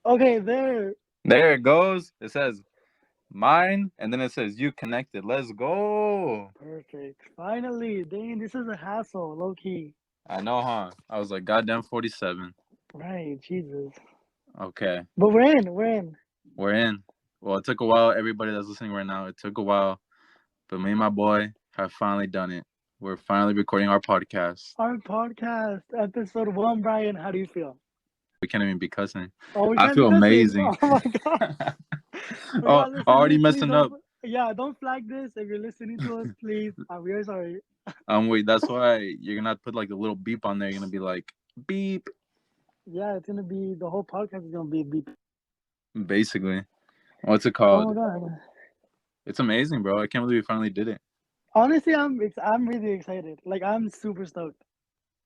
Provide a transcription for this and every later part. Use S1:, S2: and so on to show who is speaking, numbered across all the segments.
S1: Okay, there.
S2: There it goes. It says mine, and then it says you connected. Let's go.
S1: Perfect. Finally. Dang, this is a hassle, low key.
S2: I know, huh? I was like, goddamn 47.
S1: Right, Jesus.
S2: Okay,
S1: But we're in. We're in.
S2: we're in. Well, it took a while. Everybody that's listening right now, it took a while. But me and my boy have finally done it. We're finally recording our podcast.
S1: Our podcast, episode one, Brian. How do you feel?
S2: We can't even be cussing.
S1: Oh, we
S2: I
S1: can't be
S2: feel
S1: cussing.
S2: amazing.
S1: Oh my god. For
S2: Oh,
S1: y'all
S2: already
S1: listening, please
S2: messing up.
S1: don't. Yeah, don't flag this. If you're listening to us, please. I'm very sorry.
S2: Wait, that's why you're gonna have to put like a little beep on there. You're gonna be like, beep.
S1: Yeah, it's gonna be the whole podcast is gonna be beep.
S2: Basically. What's it
S1: Oh
S2: called?
S1: my god.
S2: It's amazing, bro. I can't believe we finally did it.
S1: Honestly, I'm really excited. Like I'm super stoked.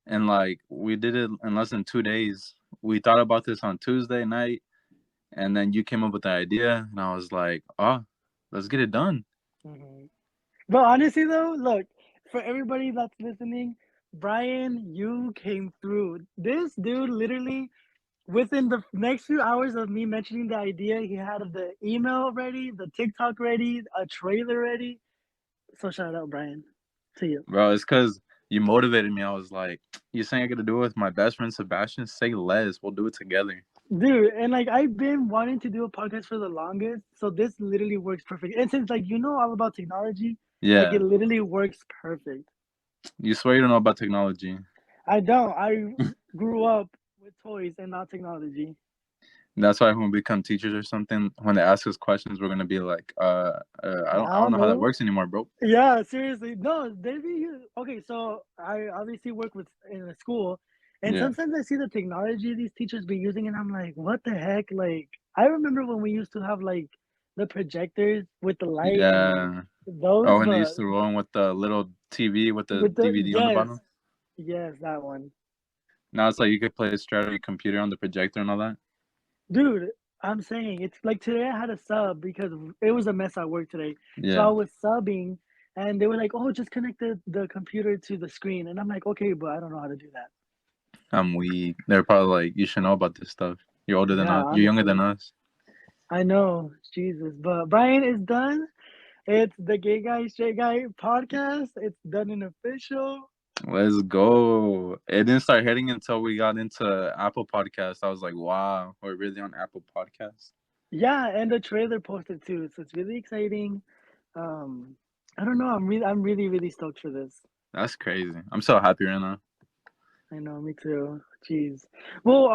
S2: And like we did it in less than 2 days. We thought about this on Tuesday night, and then you came up with the idea, and I was like, oh, let's get it done.
S1: Hmm. But honestly, though, look for everybody that's listening, Brian, you came through. This dude literally within the next few hours of me mentioning the idea, he had the email ready, the TikTok ready, a trailer ready. So shout out, Brian, to you.
S2: Bro, it's because you motivated me. I was like, you saying I got to do it with my best friend Sebastian? Say less. We'll do it together.
S1: Dude, and like I've been wanting to do a podcast for the longest, so this literally works perfect. And since like you know all about technology, like it
S2: Yeah.
S1: literally works perfect.
S2: You swear you don't know about technology.
S1: I don't. I grew up with toys and not technology.
S2: That's why when we become teachers or something, when they ask us questions, we're gonna be like,
S1: I
S2: I don't
S1: don't
S2: know how that
S1: know.
S2: works anymore, bro.
S1: Yeah, seriously. No, they be okay. So I obviously work with in a school, and
S2: Yeah.
S1: sometimes I see the technology these teachers be using, and I'm like, what the heck? Like, I remember when we used to have like the projectors with the light and like
S2: Yeah.
S1: those,
S2: Oh, and they
S1: but
S2: used to roll in with the little TV with the
S1: with the
S2: DVD on the bottom.
S1: yes, that one,
S2: Now it's like you could play straight on your computer on the projector and all that.
S1: dude. I'm saying it's like today I had a sub because it was a mess at work today. So I
S2: Yeah.
S1: was subbing, and they were like, "Oh, just connect the computer to the screen," and I'm like, "Okay, but I don't know how to do that."
S2: I'm weak. They're probably like, you should know about this stuff. You're older than
S1: Yeah,
S2: us. You're younger than
S1: honestly.
S2: us.
S1: I know, Jesus. But Brian is done. It's the Gay Guy, Straight Guy podcast. It's done and official.
S2: Let's go. It didn't start hitting until we got into Apple Podcast. I was like, wow, we're really on Apple Podcast.
S1: Yeah, and the trailer posted too. So it's really exciting. Um, I don't know. I'm really stoked for this.
S2: That's crazy. I'm so happy right now.
S1: I know, me too. Jeez. Well,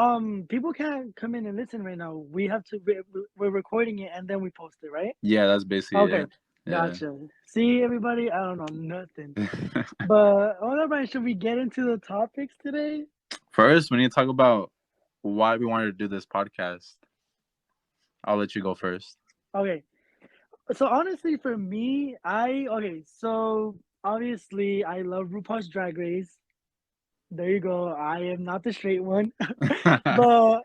S1: people can't come in and listen right now. We have to. We're recording it and then we post it, right?
S2: Yeah, that's basically
S1: Okay,
S2: it. Yeah.
S1: gotcha. See, everybody. I don't know nothing. But all right, should we get into the topics today?
S2: First, we need to talk about why we wanted to do this podcast. I'll let you go first.
S1: Okay. So honestly, for me, So obviously, I love RuPaul's Drag Race. There you go. I am not the straight one, but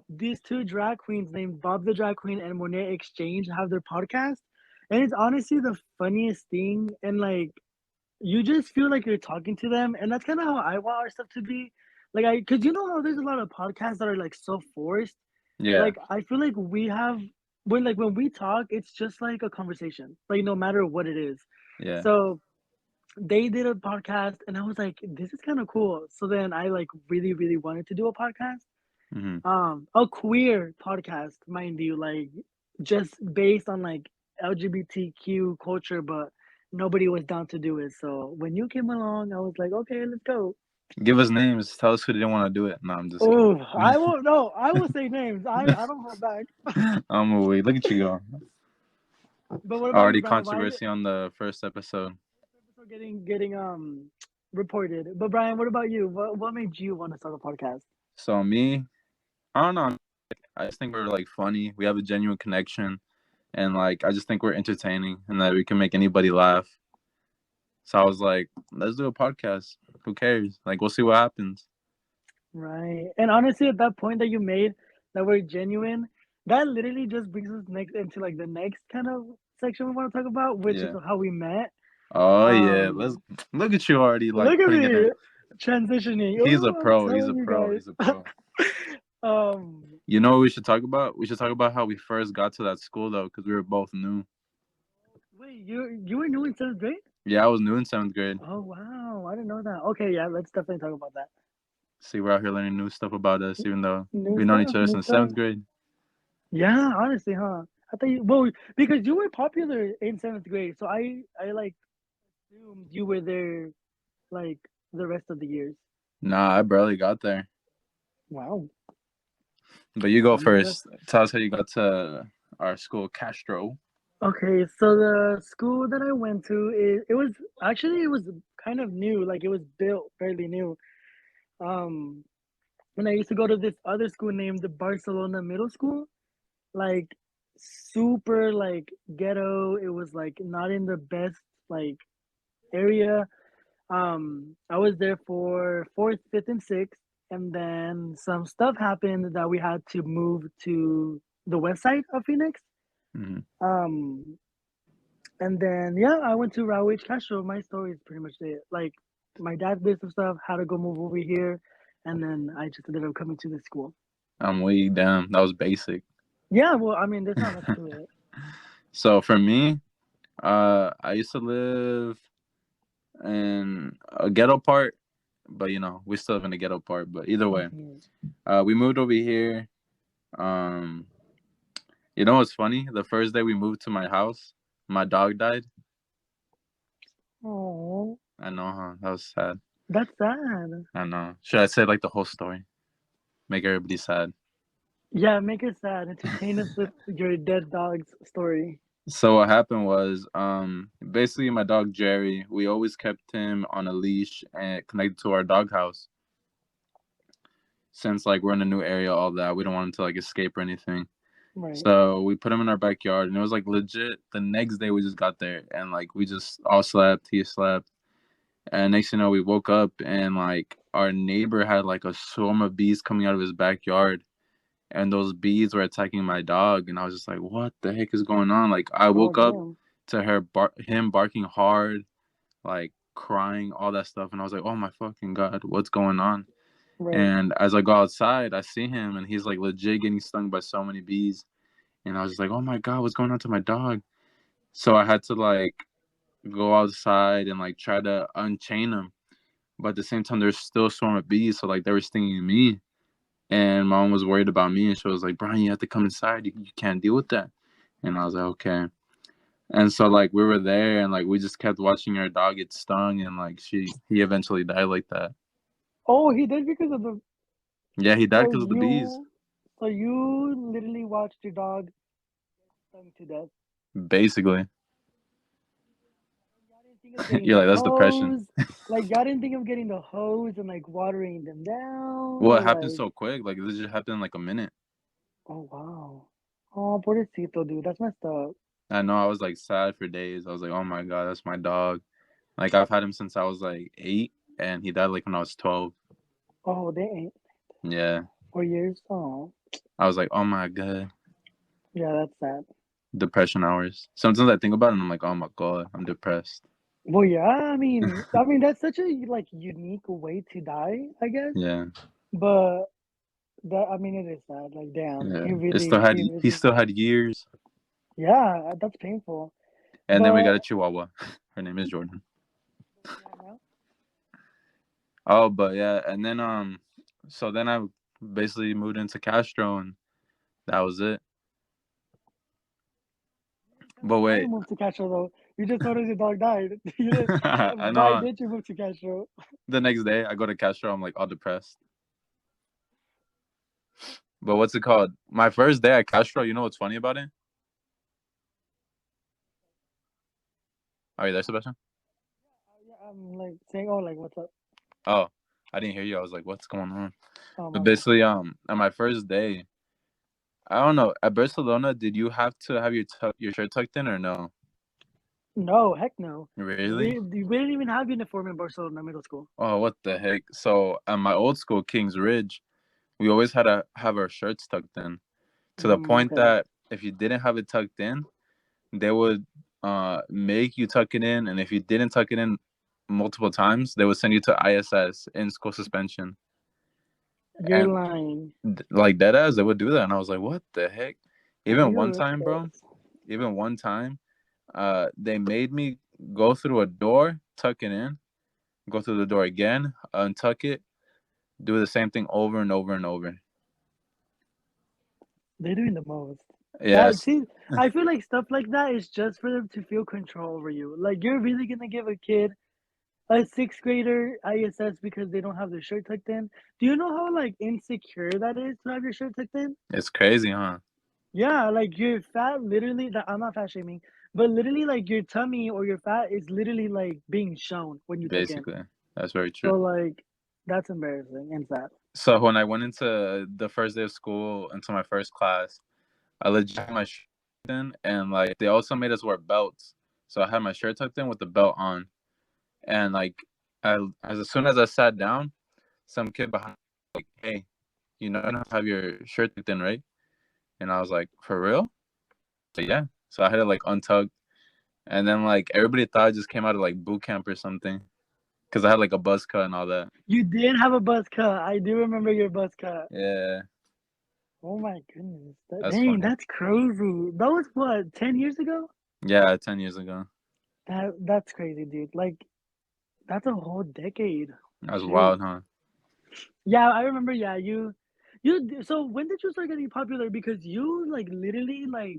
S1: these two drag queens named Bob the Drag Queen and Monet Exchange have their podcast, and it's honestly the funniest thing. And like, you just feel like you're talking to them, and that's kind of how I want our stuff to be. Like, cause you know how there's a lot of podcasts that are like so forced.
S2: Yeah.
S1: Like, I feel like we have when we talk, it's just like a conversation, like no matter what it is.
S2: Yeah.
S1: So they did a podcast, and I was like, this is kind of cool. So then I like really wanted to do a podcast,
S2: Hmm.
S1: a queer podcast, mind you, like just based on like LGBTQ culture, but nobody was down to do it. So when you came along, I was like, okay, let's go.
S2: Give us names. Tell us who didn't want to do it. No, I'm just kidding.
S1: Oh, I won't. No, I will say names. I don't hold back.
S2: I'm away. Look at you go.
S1: But what about you,
S2: Already
S1: Brian? Why is it
S2: controversy on the first episode.
S1: episode getting reported? But Brian, what about you? What made you want to start a podcast?
S2: So me, I don't know. I just think we're like funny. We have a genuine connection, and like I just think we're entertaining, and that we can make anybody laugh. So I was like, let's do a podcast. Who cares? Like we'll see what happens.
S1: Right. And honestly, at that point that you made, that we're genuine, that literally just brings us next into like the next kind of section we want to talk about, which is
S2: Yeah.
S1: how we met.
S2: Oh yeah. Let's
S1: Um,
S2: look at you already like
S1: Look at
S2: putting it in.
S1: me transitioning.
S2: He's a
S1: Oh, I'm
S2: pro. He's a
S1: telling you
S2: pro.
S1: guys.
S2: He's a pro.
S1: um,
S2: You know what we should talk about? We should talk about how we first got to that school though, because we were both new.
S1: Wait, you were new in seventh grade?
S2: Yeah, I was new in 7th grade.
S1: Oh wow, I didn't know that. Okay, yeah, let's definitely talk about that.
S2: See, we're out here learning new stuff about us, even though
S1: New
S2: we've known each
S1: stuff,
S2: other
S1: new
S2: since
S1: stuff.
S2: 7th grade.
S1: Yeah, honestly, huh? I thought you well because you were popular in seventh grade, so I like assumed you were there like the rest of the years.
S2: Nah, I barely got there.
S1: Wow.
S2: But you go
S1: I mean, that's
S2: first. Tell us how you got to our school, Castro.
S1: okay. So the school that I went to, it was kind of new, like it was built fairly new. Um, and I used to go to this other school named the Barcelona Middle School, like super like ghetto. It was like not in the best like area. I was there for fourth, fifth, and sixth, and then some stuff happened that we had to move to the west side of Phoenix.
S2: Mm-hmm.
S1: Um, and then yeah, I went to Raul H. Castro. My story is pretty much it. Like my dad did some stuff, had to go move over here, and then I just ended up coming to this school.
S2: I'm way down. That was basic.
S1: Yeah, well, I mean, there's not much to it.
S2: So for me, I used to live in a ghetto part, but we still live in the ghetto part. But either way,
S1: Mhm.
S2: we moved over here. Um, you know what's funny? The first day we moved to my house, my dog died.
S1: Oh,
S2: I know, huh? That was sad.
S1: that's sad.
S2: I know. Should I say like the whole story? Make everybody sad.
S1: Yeah, make it sad. Entertain us with your dead dog's story.
S2: So what happened was, basically my dog Jerry, we always kept him on a leash and connected to our doghouse. Since like we're in a new area, all that, we don't want him to like escape or anything.
S1: Right.
S2: So we put him in our backyard, and it was like legit. The next day we just got there, and like we just all slept. He slept, and next thing you know, we woke up, and like our neighbor had like a swarm of bees coming out of his backyard, and those bees were attacking my dog, and I was just like, what the heck is going on? Like I
S1: Oh,
S2: woke up
S1: damn.
S2: to him barking hard, like crying, all that stuff, and I was like, oh my fucking god, what's going on?
S1: Right.
S2: And as I go outside, I see him, and he's like legit getting stung by so many bees, and I was just like, oh my god, what's going on to my dog? So I had to like go outside and like try to unchain him, but at the same time, there's still a swarm of bees, so like they were stinging me. And mom was worried about me, and she was like, Brian, you have to come inside. You can't deal with that. And I was like, okay. And so like we were there, and like we just kept watching our dog get stung, and like he eventually died like that.
S1: Oh, he did because of the.
S2: Yeah, he died
S1: So
S2: because of the bees.
S1: you, so you literally watched your dog stung to death.
S2: Basically.
S1: Y'all didn't think of getting
S2: You're
S1: the
S2: like, that's depression.
S1: hose. Like y'all didn't think of getting the hose and like watering them down
S2: Well,
S1: or
S2: it happened
S1: like.
S2: so quick. Like this just happened in like a minute.
S1: Oh wow. Oh, pobrecito, dude. That's messed up.
S2: I know, I was like sad for days. I was like, oh my god, that's my dog. Like I've had him since I was like 8, and he died like when I was 12.
S1: Oh, they ain't
S2: Yeah.
S1: 4 years. Oh,
S2: I was like, oh my god.
S1: yeah, that's sad.
S2: Depression hours. Sometimes I think about it and I'm like, oh my god, I'm depressed.
S1: Well, yeah. I mean, that's such a like unique way to die, I guess.
S2: Yeah,
S1: But that, I mean, it is sad. Like, damn,
S2: yeah. He still had years.
S1: yeah, that's painful.
S2: And then we
S1: But
S2: got a Chihuahua. Her name is Jordan.
S1: yeah, no.
S2: Oh, but yeah, and then so then I basically moved into Castro, and that was it.
S1: Tell
S2: But
S1: us why you
S2: wait,
S1: moved to Castro though. You just noticed your dog died. You didn't,
S2: I
S1: why
S2: know.
S1: did you move to Castro?
S2: The next day I go to Castro, I'm like all depressed. But what's it called? My first day at Castro, you know what's funny about it? Are you there, Sebastian?
S1: Yeah, I'm like saying, oh, like what's up?
S2: Oh, I didn't hear you. I was like, what's going on?
S1: Oh
S2: But
S1: my bad.
S2: basically, on my first day, I don't know. At Barcelona, did you have to have your shirt tucked in or no?
S1: No, heck no.
S2: Really?
S1: We didn't even have uniform in Barcelona middle school.
S2: Oh, what the heck? So at my old school, Kings Ridge, we always had to have our shirts tucked in to the point
S1: Okay.
S2: that if you didn't have it tucked in, they would make you tuck it in, and if you didn't tuck it in multiple times, they would send you to ISS, in school suspension.
S1: You're
S2: And
S1: lying.
S2: like dead ass, they would do that, and I was like, what the heck? Even one
S1: Ew.
S2: time, bro. Even one time, they made me go through a door, tuck it in, go through the door again, untuck it, do the same thing over and over and over.
S1: They're doing the most. That
S2: Yes,
S1: see, I feel like stuff like that is just for them to feel control over you. Like you're really gonna give a kid a sixth grader ISS because they don't have their shirt tucked in. Do you know how like insecure that is to have your shirt tucked in?
S2: it's crazy, huh?
S1: Yeah, like your fat literally. I'm not fat shaming, but literally like your tummy or your fat is literally like being shown when you tuck in.
S2: Basically, that's very
S1: So
S2: true.
S1: like that's embarrassing and sad.
S2: So when I went into the first day of school, into my first class, I legit had my shirt in, and like they also made us wear belts. So I had my shirt tucked in with the belt on, and like as soon as I sat down, some kid behind me, like, hey, you know, you don't have your shirt tucked in, right? And I was like, for real? So yeah. So I had it like untucked, and then like everybody thought I just came out of like boot camp or something, because I had like a buzz cut and all that.
S1: You did have a buzz cut. I do remember your buzz cut.
S2: Yeah,
S1: Oh my goodness.
S2: that's
S1: Dang,
S2: funny.
S1: that's crazy. That was what, 10 years ago?
S2: Yeah, 10 years ago.
S1: That's crazy, dude. Like that's a whole decade.
S2: That was
S1: Shoot.
S2: wild, huh?
S1: Yeah, I remember, yeah, so when did you start getting popular? Because you like literally like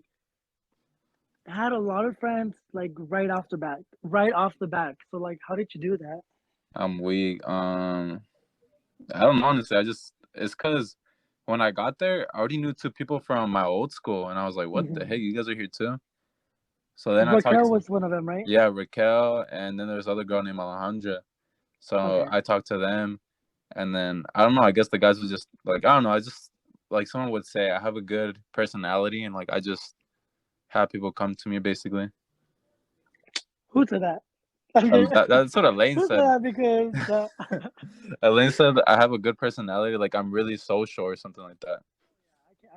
S1: had a lot of friends like right off the bat. Right off the bat. So like how did you do that?
S2: I'm weak. I don't know, honestly. It's because when I got there, I already knew two people from my old school, and I was like, what the
S1: Mhm.
S2: heck? You guys are here too? So then I talked
S1: Raquel
S2: to,
S1: was one of them, right?
S2: yeah, Raquel, and then there's other girl named Alejandra. So
S1: Okay.
S2: I talked to them, and then I don't know. I guess the guys was just like, I don't know. I just, like, someone would say I have a good personality, and like I just have people come to me basically.
S1: Who said that? Okay.
S2: That's what Elaine
S1: Who said
S2: said.
S1: that? Because
S2: Elaine said I have a good personality, like I'm really social or something like that.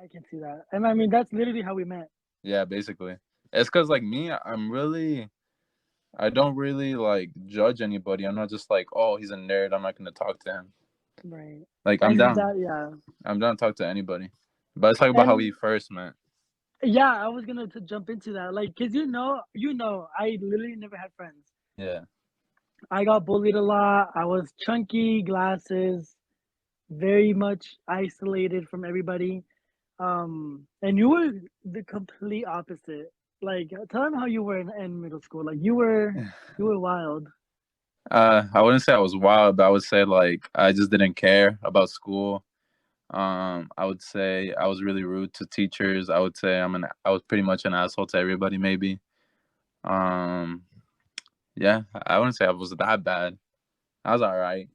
S1: I can see that. And I mean that's literally how we met.
S2: Yeah, basically. It's because like me, I don't really like judge anybody. I'm not just like, oh, he's a nerd, I'm not gonna talk to him.
S1: Right.
S2: Like
S1: And that, yeah.
S2: I'm down to talk to anybody. But let's talk about how we
S1: And
S2: first met.
S1: yeah, I was gonna to jump into that. Like, cause I literally never had friends.
S2: Yeah.
S1: I got bullied a lot. I was chunky, glasses, very much isolated from everybody. And you were the complete opposite. Like, tell them how you were in middle school. Like, you were wild.
S2: I wouldn't say I was wild, but I would say like I just didn't care about school. I would say I was really rude to teachers. I would say I was pretty much an asshole to everybody maybe. Um, yeah, I wouldn't say I was that bad. I was all right.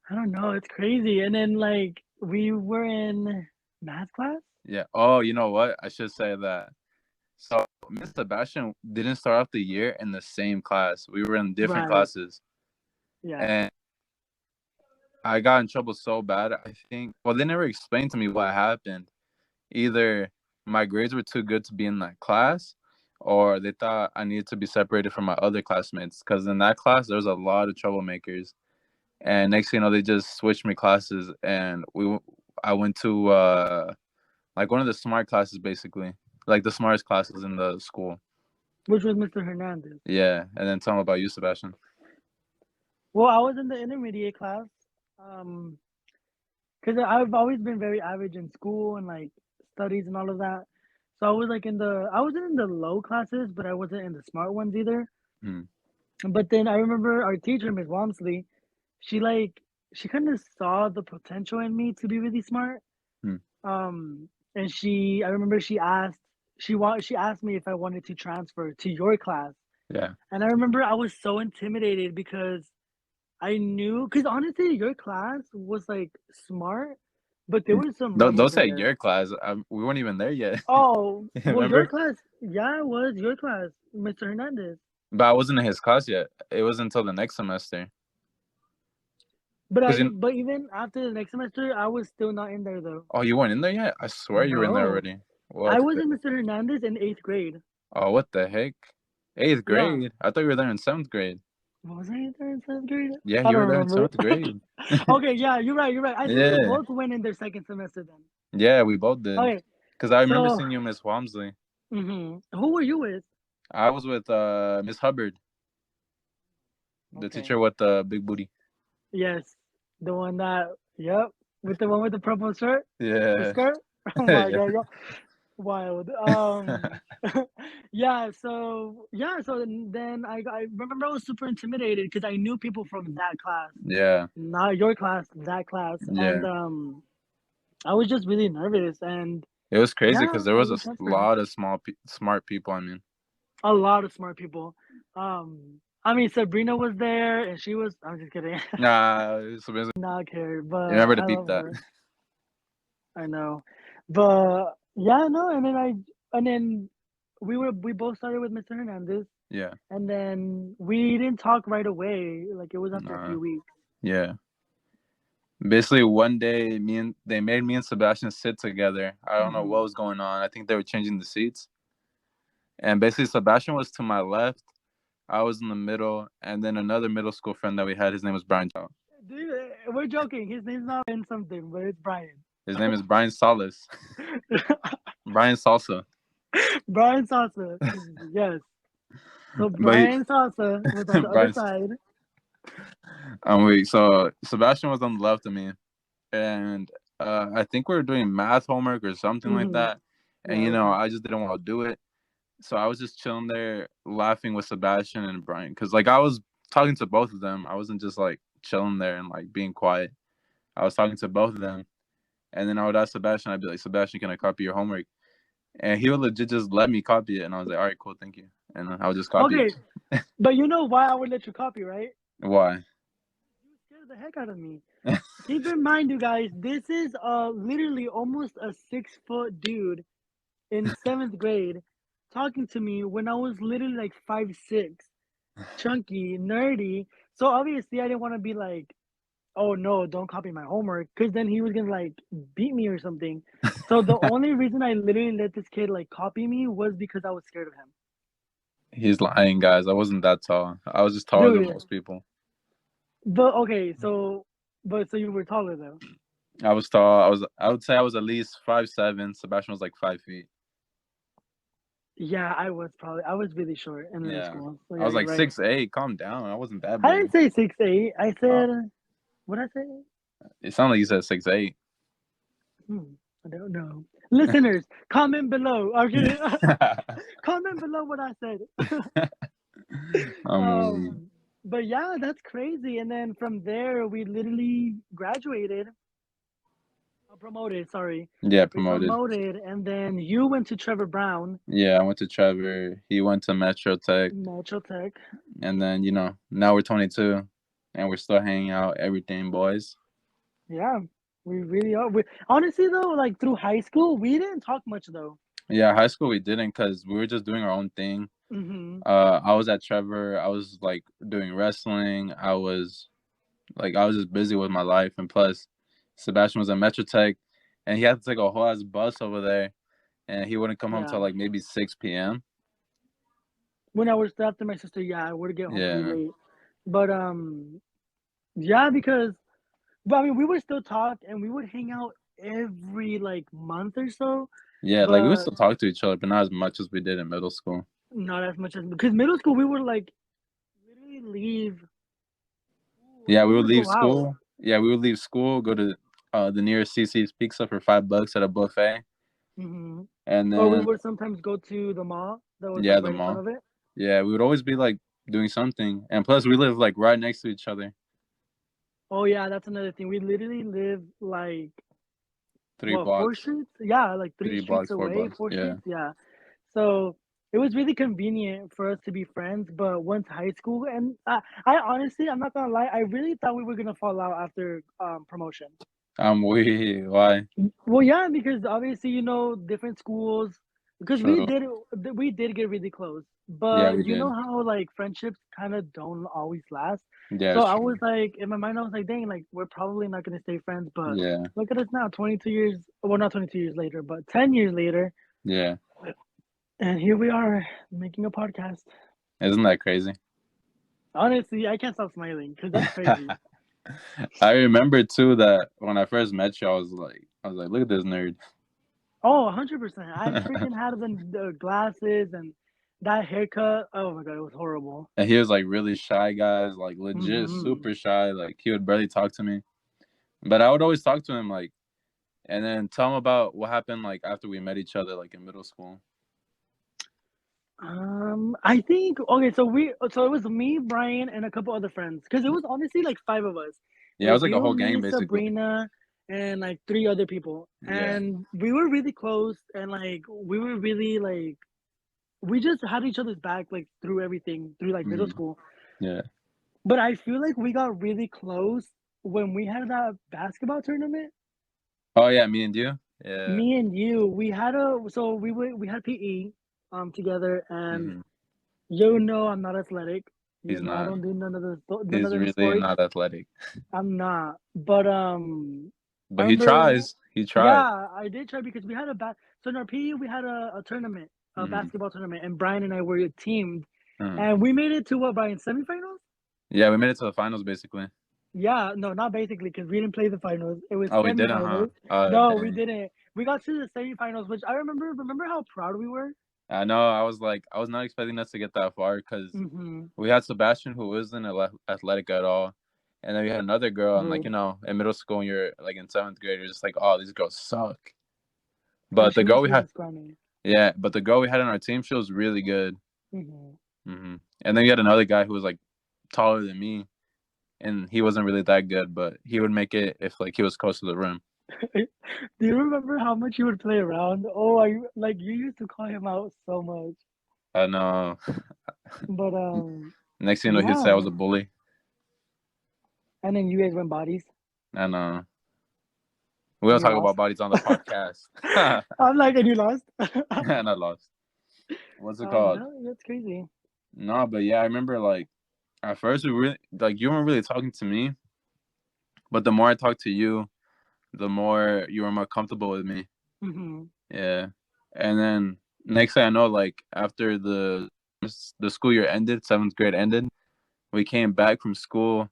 S1: I don't know. It's crazy. And then like we were in math class.
S2: Yeah. Oh, you know what? I should say that. So Miss Sebastian didn't start off the year in the same class. We were in different
S1: Right.
S2: classes,
S1: Yeah.
S2: and I got in trouble so bad. I think. Well, they never explained to me what happened. Either my grades were too good to be in that class, or they thought I needed to be separated from my other classmates. Because in that class, there was a lot of troublemakers. And next thing you know, they just switched me classes, and I went to like one of the smart classes, basically, like the smartest classes in the school.
S1: Which was Mr. Hernandez.
S2: Yeah, and then tell them about you, Sebastian.
S1: Well, I was in the intermediate class. Um, because I've always been very average in school and like studies and all of that. So I wasn't in the low classes, but I wasn't in the smart ones either.
S2: Hmm.
S1: But then I remember our teacher, Miss Walmsley, she like she kind of saw the potential in me to be really smart.
S2: Hmm.
S1: And I remember she asked me if I wanted to transfer to your class.
S2: Yeah.
S1: And I remember I was so intimidated because because honestly, your class was like smart, but there was some
S2: Don't
S1: rebels in
S2: say
S1: there.
S2: your class. We weren't even there yet.
S1: Oh, well, your
S2: Remember?
S1: class, yeah, it was your class, Mr. Hernandez.
S2: But I wasn't in his class yet. It was until the next semester.
S1: But
S2: Cause
S1: but even after the next semester, I was still not in there though.
S2: oh, you weren't in there yet? I swear you were in there
S1: No,
S2: already.
S1: I
S2: What?
S1: was in Mr. Hernandez in eighth grade.
S2: Oh, what the heck? Eighth
S1: Yeah,
S2: grade? I thought you were there in seventh grade.
S1: Was I there in seventh grade?
S2: Yeah,
S1: I
S2: you
S1: don't
S2: were there in
S1: remember.
S2: seventh grade.
S1: Okay, yeah, you're right. You're right. I think we
S2: Yeah,
S1: both went in their second semester then.
S2: yeah, we both did.
S1: Okay,
S2: Cause I remember
S1: so
S2: seeing you, Miss Walmsley.
S1: who were you with?
S2: I was with Miss Hubbard, the
S1: Okay,
S2: teacher with the big booty.
S1: yes, the one that, yep, with the one with the purple shirt, the
S2: Yeah,
S1: skirt. Oh my
S2: yeah,
S1: god, yo, wild. So then I remember I was super intimidated because I knew people from that class,
S2: yeah,
S1: not your class, that class, and
S2: yeah.
S1: I was just really nervous, and
S2: It was crazy
S1: yeah,
S2: because there
S1: I
S2: was a
S1: reached out for her.
S2: lot of smart people. I mean,
S1: A lot of smart people. I mean, Sabrina was there, and she was. I'm just kidding.
S2: nah, it's amazing.
S1: Not care, but
S2: Remember to
S1: I
S2: beep
S1: love
S2: that.
S1: her. I know, but yeah, no. And then we both started with Mr. Hernandez,
S2: Yeah,
S1: and then we didn't talk right away. Like it was after a
S2: nah,
S1: few weeks.
S2: yeah. Basically, one day, they made me and Sebastian sit together. I don't know
S1: Hmm.
S2: what was going on. I think they were changing the seats, and basically, Sebastian was to my left. I was in the middle, and then another middle school friend that we had. His name was Brian.
S1: Dude, we're joking. His name's not Brian something, but it's Brian.
S2: His name is Brian Salas. Brian Salsa.
S1: Brian Salsa. Yes. So
S2: But
S1: Brian Salsa was on the other
S2: Brian.
S1: side.
S2: Wait. So Sebastian was on the left of me, and I think we were doing math homework or something like
S1: Hmm.
S2: that. And
S1: Yeah.
S2: I just didn't want to do it. So I was just chilling there, laughing with Sebastian and Brian, because like I was talking to both of them. I wasn't just like chilling there and like being quiet. I was talking to both of them, and then I would ask Sebastian. I'd be like, Sebastian, can I copy your homework? And he would legit just let me copy it, and I was like, all right, cool, thank you. And I would just copy it.
S1: Okay, but you know why I would let you copy, right?
S2: Why?
S1: You scared the heck out of me. Keep in mind, you guys, this is literally almost a 6 foot dude in seventh grade talking to me when I was literally like 5'6", chunky, nerdy. So obviously I didn't want to be like, oh no, don't copy my homework, because then he was gonna like beat me or something. So the only reason I literally let this kid like copy me was because I was scared of him.
S2: He's lying, guys. I wasn't that tall. I was just taller than
S1: Dude,
S2: most people.
S1: but okay, so you were taller though.
S2: I was tall. I would say I was at least 5'7". Sebastian was like 5 feet.
S1: Yeah, I was really short in middle
S2: Yeah.
S1: school. So
S2: I
S1: yeah,
S2: was
S1: you're
S2: like
S1: right.
S2: 6'8". Calm down. I wasn't that
S1: I
S2: big.
S1: didn't say 6'8". I
S2: Uh,
S1: said, what did I say?
S2: it sounded like you said 6'8".
S1: I don't know. Listeners, comment below. I'm kidding. Comment below what I said.
S2: um,
S1: But yeah, that's crazy. And then from there, we literally graduated. Promoted, sorry.
S2: yeah,
S1: We
S2: promoted.
S1: promoted, and then you went to Trevor Brown,
S2: Yeah, I went to Trevor. He went to Metro Tech.
S1: Metro Tech.
S2: And then, now we're 22 and we're still hanging out, everything, boys.
S1: Yeah, we really are. Honestly, though, like through high school, we didn't talk much though.
S2: Yeah, high school we didn't because we were just doing our own thing.
S1: Hmm.
S2: I was at Trevor. I was like doing wrestling. I was just busy with my life. And plus, Sebastian was at Metro Tech and he had to take a whole ass bus over there. And he wouldn't come home
S1: Yeah.
S2: till like maybe 6 p.m.
S1: When I was after my sister, yeah, I would get home pretty
S2: Yeah.
S1: late. But yeah, because but I mean, we would still talk and we would hang out every like month or so,
S2: Yeah, like we would
S1: but
S2: still talk to each other, but not as much as we did in middle school.
S1: not as much as because middle school we would like literally leave school
S2: Yeah,
S1: and
S2: we
S1: we
S2: would
S1: would
S2: leave
S1: go out.
S2: school. Yeah, we would leave school, go to the nearest CC's Pizza for $5 at a buffet,
S1: Hmm.
S2: and
S1: Or we
S2: then
S1: would sometimes go to the mall that was like
S2: yeah, the
S1: right in front
S2: mall.
S1: of it.
S2: Yeah, we would always be like doing something, and plus we live like right next to each other,
S1: Oh yeah, that's another thing. We literally live like
S2: three
S1: what, four
S2: blocks,
S1: streets? Yeah, like three
S2: three
S1: streets
S2: blocks, four
S1: away,
S2: blocks.
S1: four
S2: Yeah,
S1: streets. Yeah. So it was really convenient for us to be friends. But once high school, and I honestly, I'm not gonna lie, I really thought we were gonna fall out after promotion.
S2: why?
S1: Well, yeah, because obviously, different schools. Because
S2: True.
S1: we did get really close.
S2: Yeah,
S1: But
S2: we
S1: you
S2: did.
S1: know how like friendships kind of don't always last.
S2: Yeah,
S1: So
S2: it's
S1: I
S2: true.
S1: was like, in my mind, I was like, dang, like we're probably not gonna stay friends. But
S2: Yeah,
S1: look at us now, 22 years. Well, not 22 years later, but 10 years later,
S2: yeah.
S1: and here we are making a podcast.
S2: Isn't that crazy?
S1: Honestly, I can't stop smiling because that's crazy.
S2: I remember too that when I first met you, I was like, look at this nerd.
S1: Oh, 100%. I freaking had the glasses and that haircut. Oh my God, it was horrible.
S2: And he was like really shy, guys, like legit
S1: Hmm.
S2: super shy. Like he would barely talk to me, but I would always talk to him, like, and then tell him about what happened like after we met each other, like in middle school.
S1: I think okay, so it was me, Brian, and a couple other friends because it was honestly like five of us. It
S2: Yeah, it was
S1: was
S2: like a
S1: you,
S2: whole game
S1: me,
S2: basically.
S1: Sabrina, and like three other people,
S2: Yeah.
S1: and we were really close, and like we were really like we just had each other's back like through everything through like middle
S2: Mhm.
S1: school.
S2: Yeah.
S1: But I feel like we got really close when we had that basketball tournament.
S2: Oh yeah, me and you. Yeah.
S1: Me and you, we had a so we had PE together, and
S2: Hmm.
S1: you know I'm not athletic.
S2: He's
S1: You know I
S2: not.
S1: don't do none of
S2: He's
S1: them
S2: really
S1: sports.
S2: not athletic,
S1: I'm not. But I
S2: but he
S1: remember,
S2: tries. He tried.
S1: yeah, I did try because we had so in our PE we had a tournament, a
S2: Hmm.
S1: basketball tournament, and Brian and I were teamed,
S2: Hmm.
S1: and we made it to what, Brian, semifinals?
S2: Yeah, we made it to the finals basically.
S1: Yeah, no, not basically because we didn't play the finals. It was
S2: Oh, we didn't, huh?
S1: semifinals.
S2: Oh,
S1: No, we
S2: dang.
S1: didn't. We got to the semifinals, which I remember. Remember how proud we were?
S2: I know. I was not expecting us to get that far because
S1: Mm-hmm.
S2: we had Sebastian who wasn't athletic at all, and then we had another girl, and like
S1: Bro,
S2: in middle school, when you're like in seventh grade, you're just like, oh, these girls suck.
S1: bro,
S2: But
S1: she
S2: the
S1: was
S2: girl we
S1: really
S2: had,
S1: scrawny.
S2: yeah, but the girl we had on our team, she was really good.
S1: Mm-hmm.
S2: Hmm. And then we had another guy who was like taller than me, and he wasn't really that good, but he would make it if like he was close to the rim.
S1: Do you remember how much you would play around? Oh, I like you used to call him out so much.
S2: I know.
S1: But
S2: Next thing you know, he'd say I was
S1: yeah.
S2: a bully.
S1: And then you guys went bodies,
S2: I know. We
S1: and
S2: don't
S1: you
S2: talk
S1: lost.
S2: about bodies on the podcast.
S1: I'm like, and you lost.
S2: And I lost. What's it
S1: Oh
S2: called?
S1: no, that's crazy.
S2: No, but yeah, I remember like at first we really like you weren't really talking to me, but the more I talked to you, the more you were more comfortable with me.
S1: Mm-hmm.
S2: Yeah. And then next thing I know, like after the school year ended, seventh grade ended, we came back from school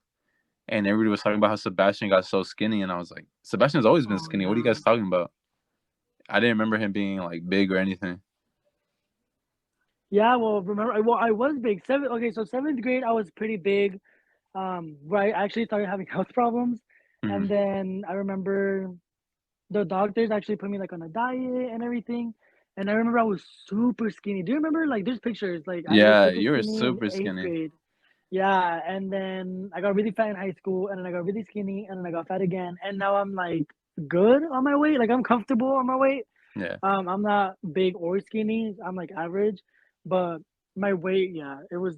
S2: and everybody was talking about how Sebastian got so skinny, and I was like, Sebastian's always been
S1: Oh
S2: skinny. What are you
S1: yeah.
S2: guys talking about? I didn't remember him being like big or anything.
S1: Yeah, well, remember, well, I was big. Okay, so seventh grade, I was pretty big. Where I actually started having health problems, and
S2: Hmm.
S1: then I remember the doctors actually put me like on a diet and everything. And I remember I was super skinny. Do you remember like there's pictures like I was
S2: Yeah,
S1: super
S2: you were
S1: skinny in
S2: super
S1: eighth
S2: skinny.
S1: grade. Yeah, and then I got really fat in high school, and then I got really skinny, and then I got fat again, and now I'm like good on my weight. Like I'm comfortable on my weight.
S2: Yeah.
S1: I'm not big or skinny. I'm like average, but my weight, yeah, it was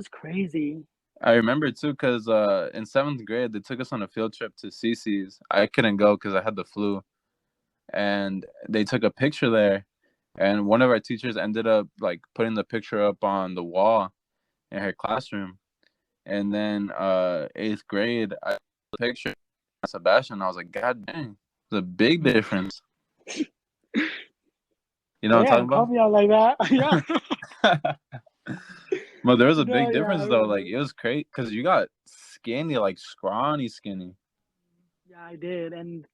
S1: crazy.
S2: I remember too because in seventh grade they took us on a field trip to CC's. I couldn't go because I had the flu, and they took a picture there, and one of our teachers ended up like putting the picture up on the wall in her classroom. And then eighth grade, I saw the picture of Sebastian. I was like, God dang, it's a big difference. You know what I'm
S1: Damn, call
S2: talking
S1: me out like that. Yeah.
S2: about? But there was a
S1: No,
S2: big
S1: yeah, I
S2: difference though. Like
S1: remember.
S2: it was crazy because you got skinny, like scrawny skinny.
S1: Yeah, I did, and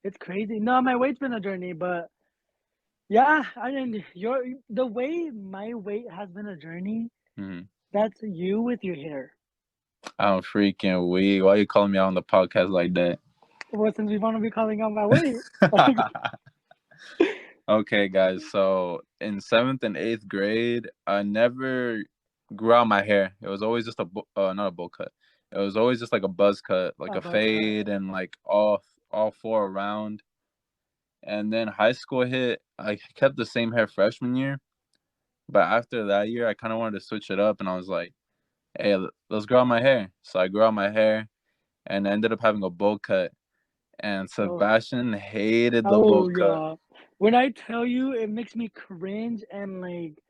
S1: it's crazy. No, my weight's been a journey, but yeah, I mean, the way my weight has been a journey.
S2: Mm-hmm.
S1: That's you with your hair.
S2: I'm freaking weak. Why you calling me out on the podcast like that?
S1: Well, since we want to be calling out my weight.
S2: Okay, guys. So in seventh and eighth grade, I never grew out my hair. It was always just not a bowl cut. It was always just like a buzz cut, like
S1: A
S2: a
S1: buzz cut.
S2: fade, and like all four around. And then high school hit. I kept the same hair freshman year, but after that year, I kind of wanted to switch it up, and I was like, "Hey, let's grow out my hair." So I grew out my hair, and I ended up having a bowl cut. And
S1: Oh,
S2: Sebastian hated the bowl
S1: oh
S2: cut.
S1: yeah. When I tell you, it makes me cringe and like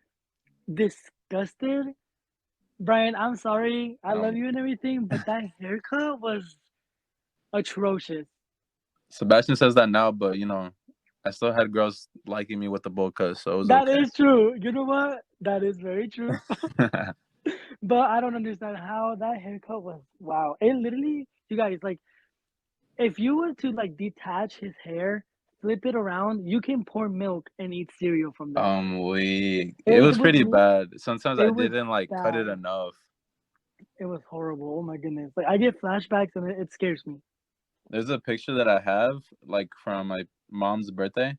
S1: disgusted. Brian, I'm sorry. I love
S2: Um,
S1: you and everything, but that haircut was atrocious.
S2: Sebastian says that now, but I still had girls liking me with the bowl cut, so it was
S1: That
S2: okay.
S1: is true. You know what? That is very true. But I don't understand how that haircut was. Wow, it literally, you guys, like, if you were to like detach his hair, flip it around, you can pour milk and eat cereal from that.
S2: It
S1: It
S2: was
S1: was
S2: pretty bad. Sometimes
S1: it
S2: I
S1: was
S2: didn't like cut it
S1: bad.
S2: enough.
S1: It was horrible. Oh my goodness. Like I get flashbacks and it scares me.
S2: There's a picture that I have, like from my mom's birthday,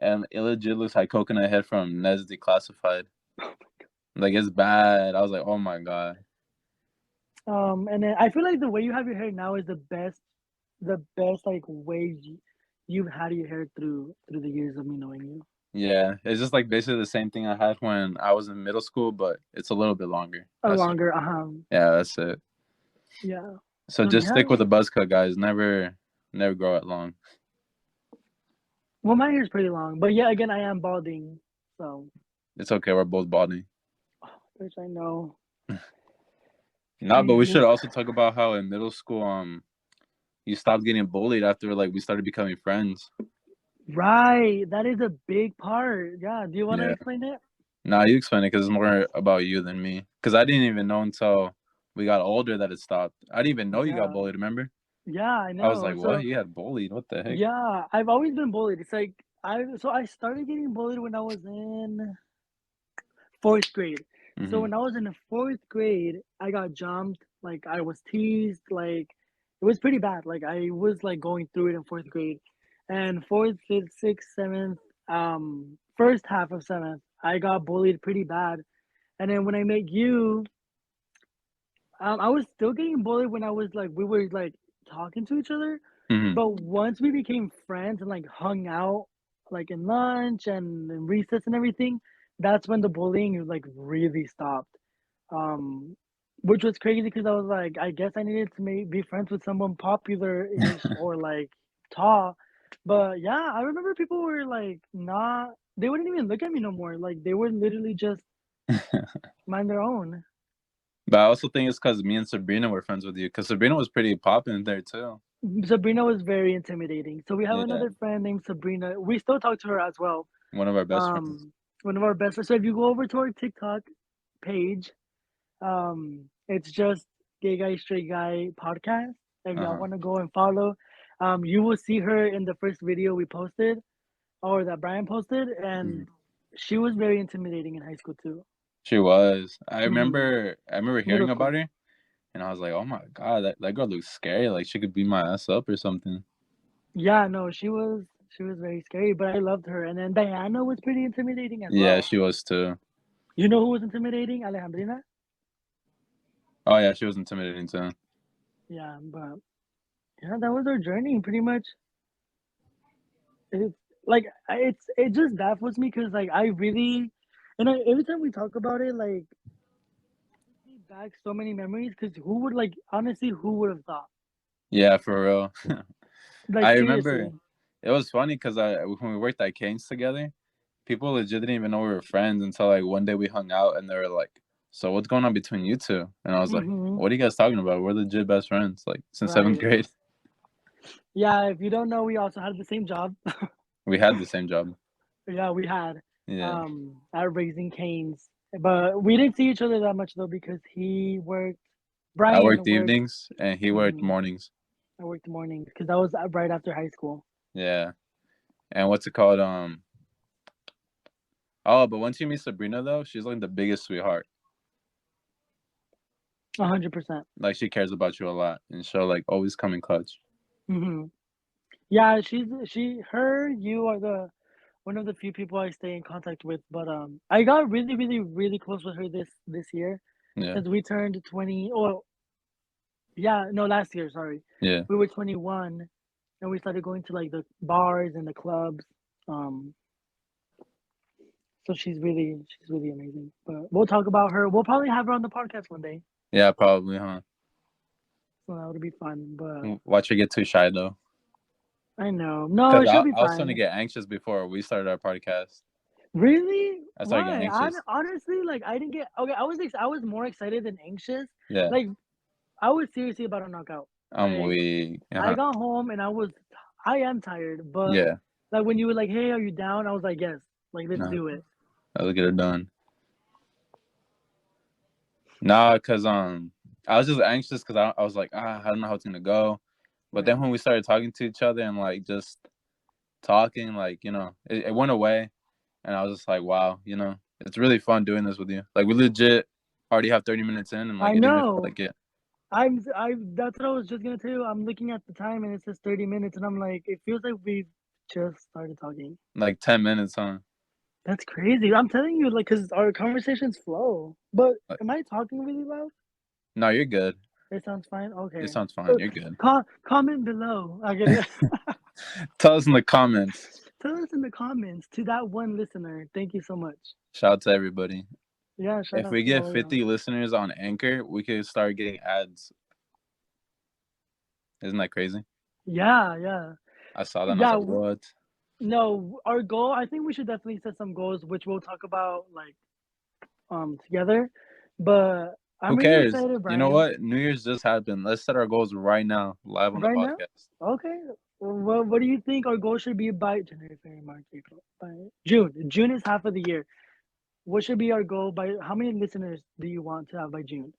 S2: and it legit looks like Coconut Head from Nez Declassified. Like it's bad. I was like, oh my god.
S1: And then I feel like the way you have your hair now is the best like way you've had your hair through the years of me knowing you.
S2: Yeah, it's just like basically the same thing I had when I was in middle school, but it's a little bit longer.
S1: A
S2: That's it.
S1: longer,
S2: Yeah, that's it.
S1: yeah.
S2: So
S1: So
S2: just
S1: yeah.
S2: stick with the buzz cut, guys. Never grow it long.
S1: Well, my hair's pretty long, but yeah, again, I am balding, so
S2: It's okay. We're both balding.
S1: which I know.
S2: Nah, but we should also talk about how in middle school, you stopped getting bullied after like we started becoming friends.
S1: Right, that is a big part. Yeah, do you want to
S2: Yeah.
S1: explain it?
S2: Nah, you explain it because it's more about you than me. Because I didn't even know until we got older that it stopped. I didn't even know you got
S1: Yeah,
S2: bullied. Remember?
S1: yeah, I
S2: I was
S1: know.
S2: like, what?
S1: So
S2: You had bullied? What the heck?
S1: yeah, I've always been bullied. It's like I started getting bullied when I was in fourth grade. So
S2: Mm-hmm.
S1: when I was in the fourth grade, I got jumped. Like I was teased. Like it was pretty bad. Like I was like going through it in fourth grade, and fourth, fifth, sixth, seventh, first half of seventh, I got bullied pretty bad. And then when I met you, I was still getting bullied when I was like we were like talking to each other.
S2: Mm-hmm.
S1: But once we became friends and like hung out like in lunch and in recess and everything, that's when the bullying like really stopped. Um, which was crazy because I was like, I guess I needed to be friends with someone popular-ish or like tall. But yeah, I remember people were like not they wouldn't even look at me no more. Like they would literally just mind their own.
S2: But I also think it's because me and Sabrina were friends with you. Because Sabrina was pretty popping there too.
S1: Sabrina was very intimidating. So we have
S2: Yeah,
S1: another friend named Sabrina. We still talk to her as well.
S2: one of our best friends.
S1: One of our best friends. So if you go over to our TikTok page, it's just Gay Guy Straight Guy podcast. If y'all
S2: Uh-huh.
S1: want to go and follow, you will see her in the first video we posted or that Brian posted,
S2: Mm-hmm.
S1: and she was very intimidating in high school too.
S2: She was.
S1: Hmm.
S2: I remember
S1: Middle
S2: hearing about
S1: school.
S2: her, and I was like, oh my god, that girl looks scary. Like she could beat my ass up or something.
S1: Yeah, no, she was very scary, but I loved her. And then Diana was pretty intimidating as
S2: Yeah,
S1: well.
S2: she was too.
S1: You know who was intimidating? Alejandrina.
S2: Oh yeah, she was intimidating too.
S1: Yeah, but yeah, that was our journey pretty much. It's like it just baffles me because like I really, and every time we talk about it, like brings me back so many memories. Because who would like honestly, who would have thought?
S2: Yeah, for real.
S1: Like
S2: I remember
S1: seriously.
S2: it was funny because I when we worked at Canes together, people legit didn't even know we were friends until like one day we hung out and they were like, "So what's going on between you two?" And I was like,
S1: Mm-hmm.
S2: "What are you guys talking about? We're legit best friends, like since seventh
S1: Right.
S2: grade.
S1: Yeah. If you don't know, we also had the same job.
S2: We had the same job."
S1: Yeah, we had
S2: Yeah,
S1: at Raising Canes, but we didn't see each other that much though because he worked.
S2: I worked
S1: Brian worked.
S2: evenings and he worked
S1: Hmm.
S2: mornings.
S1: I worked mornings because that was right after high school.
S2: Yeah, and what's it called? Oh, but once you meet Sabrina though, she's like the biggest sweetheart.
S1: 100%.
S2: Like she cares about you a lot, and she'll like always come in clutch.
S1: Hmm. Yeah, her, you are the one of the few people I stay in contact with. But I got really, really, really close with her this year
S2: Yeah,
S1: because we turned 20. Oh, yeah, no, last year. Sorry,
S2: yeah.
S1: we were 21, and we started going to like the bars and the clubs. Um, so she's really amazing. But we'll talk about her. We'll probably have her on the podcast one day.
S2: Yeah, probably, huh?
S1: So that would be fun. But
S2: Watch her get too shy though,
S1: I know, no,
S2: because
S1: she'll be
S2: I was starting to
S1: fine.
S2: get anxious before we started our podcast.
S1: Really?
S2: I started getting
S1: Why?
S2: anxious.
S1: Honestly, like I didn't get okay. I was more excited than anxious.
S2: Yeah,
S1: Like I was seriously about to knock out.
S2: I'm
S1: Like
S2: weak.
S1: I
S2: Uh-huh.
S1: got home and I am tired. But
S2: Yeah,
S1: like when you were like, "Hey, are you down?" I was like, "Yes." Like let's
S2: no,
S1: do it.
S2: I'll get it done. Nah, cause I was just anxious because I was like, I don't know how it's gonna go. But then
S1: Right.
S2: when we started talking to each other and like just talking, like, it went away, and I was just like, wow, it's really fun doing this with you. Like, we legit already have 30 minutes in, and like
S1: I
S2: it didn't even feel
S1: know.
S2: like it.
S1: That's what I was just gonna tell you. I'm looking at the time and it says 30 minutes, and I'm like, it feels like we've just started talking.
S2: Like 10 minutes, huh?
S1: That's crazy. I'm telling you, like, cause our conversations flow. But
S2: Like,
S1: am I talking really loud?
S2: no, you're good.
S1: It sounds fine.
S2: It
S1: Okay.
S2: sounds fine. You're good.
S1: Comment below. I get it.
S2: Tell us in the comments.
S1: Tell us in the comments to that one listener. Thank you so much.
S2: Shout out to everybody.
S1: Yeah, shout
S2: If
S1: out
S2: we
S1: to
S2: get
S1: all y'all.
S2: 50 listeners on Anchor, we could start getting ads. Isn't that crazy?
S1: Yeah, yeah.
S2: I saw that and I was
S1: Yeah,
S2: like, what?
S1: no, our goal, I think we should definitely set some goals, which we'll talk about like together. But I'm
S2: Who
S1: really
S2: cares?
S1: excited,
S2: You know
S1: Brian.
S2: what? New Year's just happened. Let's set our goals right now, live on the
S1: Right now?
S2: podcast.
S1: Okay. What do you think our goal should be by January, February, March, April? By June. June is half of the year. What should be our goal by how many listeners do you want to have by June?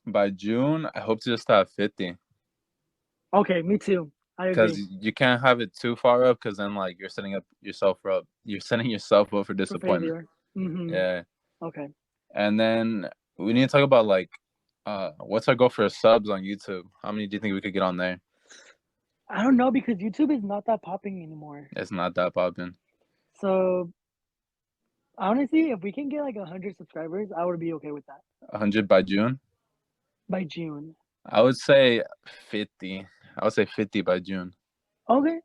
S2: By June, I hope to just have 50.
S1: Okay, me too. I
S2: Because
S1: agree.
S2: you can't have it too far up, because then like you're setting yourself up for
S1: For
S2: disappointment.
S1: failure. Mm-hmm.
S2: Yeah.
S1: Okay.
S2: And then we need to talk about like what's our goal for subs on YouTube? How many do you think we could get on there?
S1: I don't know because YouTube is not that popping anymore.
S2: It's not that popping.
S1: So honestly, if we can get like 100 subscribers, I would be okay with that
S2: 100 by June?
S1: by June.
S2: I would say 50. I would say 50 by June.
S1: Okay.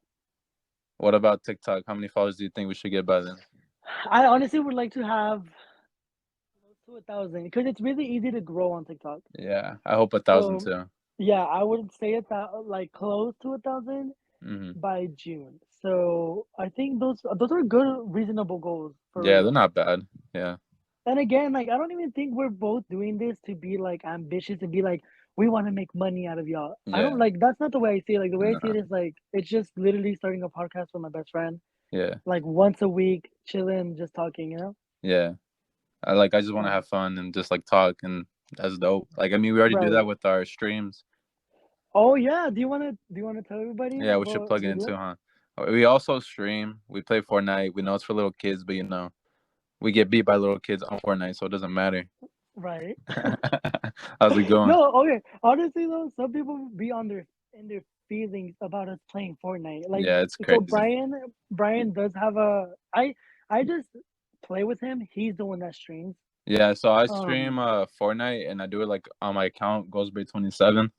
S2: What about TikTok? How many followers do you think we should get by then?
S1: I honestly would like to have close to 1,000 because it's really easy to grow on TikTok.
S2: Yeah, I hope 1,000
S1: So
S2: too.
S1: yeah, I would say it that like close to 1,000
S2: Hmm.
S1: by June. So I think those are good, reasonable goals for
S2: Yeah, they're
S1: real.
S2: not bad. Yeah,
S1: And again, like I don't even think we're both doing this to be like ambitious and be like we want to make money out of y'all. I don't
S2: yeah,
S1: like that's not the way I see it. Like the way I see
S2: no,
S1: it is like it's just literally starting a podcast with my best friend,
S2: yeah,
S1: like once a week, chilling, just talking, you know?
S2: yeah. I just want to
S1: So
S2: have fun and just like talk, and that's dope. Like, I mean, we already do
S1: right.
S2: that with our streams.
S1: Oh yeah. Do you wanna tell everybody
S2: Yeah, we should
S1: what
S2: plug it
S1: we do?
S2: into, huh? We also stream. We play Fortnite. We know it's for little kids, but we get beat by little kids on Fortnite, so it doesn't matter.
S1: Right.
S2: How's it going?
S1: No, okay. Honestly though, some people be on their in their feelings about us playing Fortnite. Like
S2: Yeah, it's
S1: so
S2: crazy.
S1: Brian does have a I just play with him. He's the one that streams.
S2: Yeah, so I stream
S1: Um
S2: Fortnite, and I do it like on my account, Ghostbay27.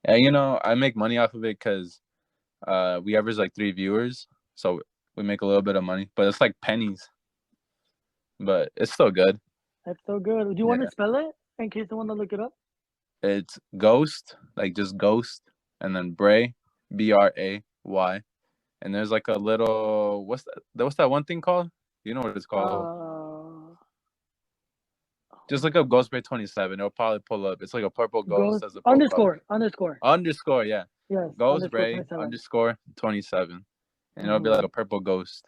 S2: And I make money off of it because we average like 3 viewers, so we make a little bit of money, but it's like pennies, but it's still good.
S1: that's so good. Do you want to
S2: Yeah,
S1: spell it in case you want to look it up?
S2: it's Ghost, like just Ghost, and then Bray, Bray, and there's like a little what's that one thing called? You know what it's called?
S1: Uh
S2: Just look up Ghostbay27. It'll probably pull up. It's like a purple ghost
S1: Ghost
S2: as a profile pic.
S1: underscore.
S2: Underscore, yeah.
S1: Yes,
S2: Ghost
S1: underscore
S2: Bray
S1: 27.
S2: underscore 27. And it'll be like
S1: Mm-hmm.
S2: a purple ghost.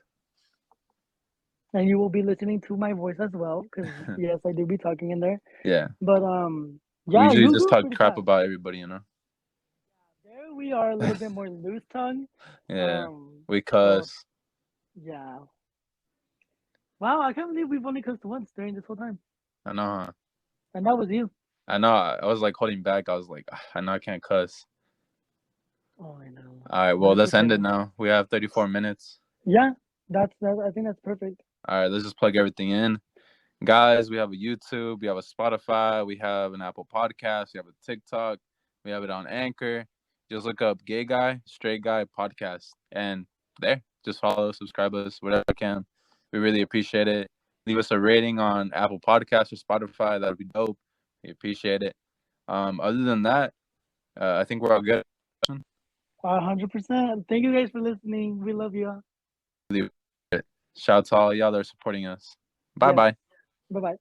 S1: And you will be listening to my voice as well, because yes, I do be talking in there.
S2: Yeah.
S1: But
S2: We
S1: yeah,
S2: usually
S1: you'll
S2: just
S1: do it
S2: talk
S1: pretty
S2: crap
S1: fast.
S2: about everybody.
S1: There we are a little bit more loose tongue.
S2: Yeah. We
S1: So
S2: cuss.
S1: yeah. Wow, I can't believe we've only cussed once during this whole time.
S2: I know. Huh?
S1: And that was you.
S2: I know. I was like holding back. I was like, I know I can't cuss.
S1: Oh, I know.
S2: All right.
S1: But
S2: Well,
S1: it's
S2: let's end
S1: okay.
S2: it now. We have 34 minutes.
S1: Yeah, I think that's perfect.
S2: All right. Let's just plug everything in. Guys, we have a YouTube. We have a Spotify. We have an Apple Podcast. We have a TikTok. We have it on Anchor. Just look up Gay Guy, Straight Guy Podcast. And there, just follow, subscribe us, whatever you can. We really appreciate it. Leave us a rating on Apple Podcasts or Spotify. That would be dope. We appreciate it. Other than that, I think we're all good.
S1: 100%. Thank you guys for listening. We love you.
S2: Shout out to all y'all that are supporting us. Bye
S1: Yes.
S2: bye.
S1: Bye bye.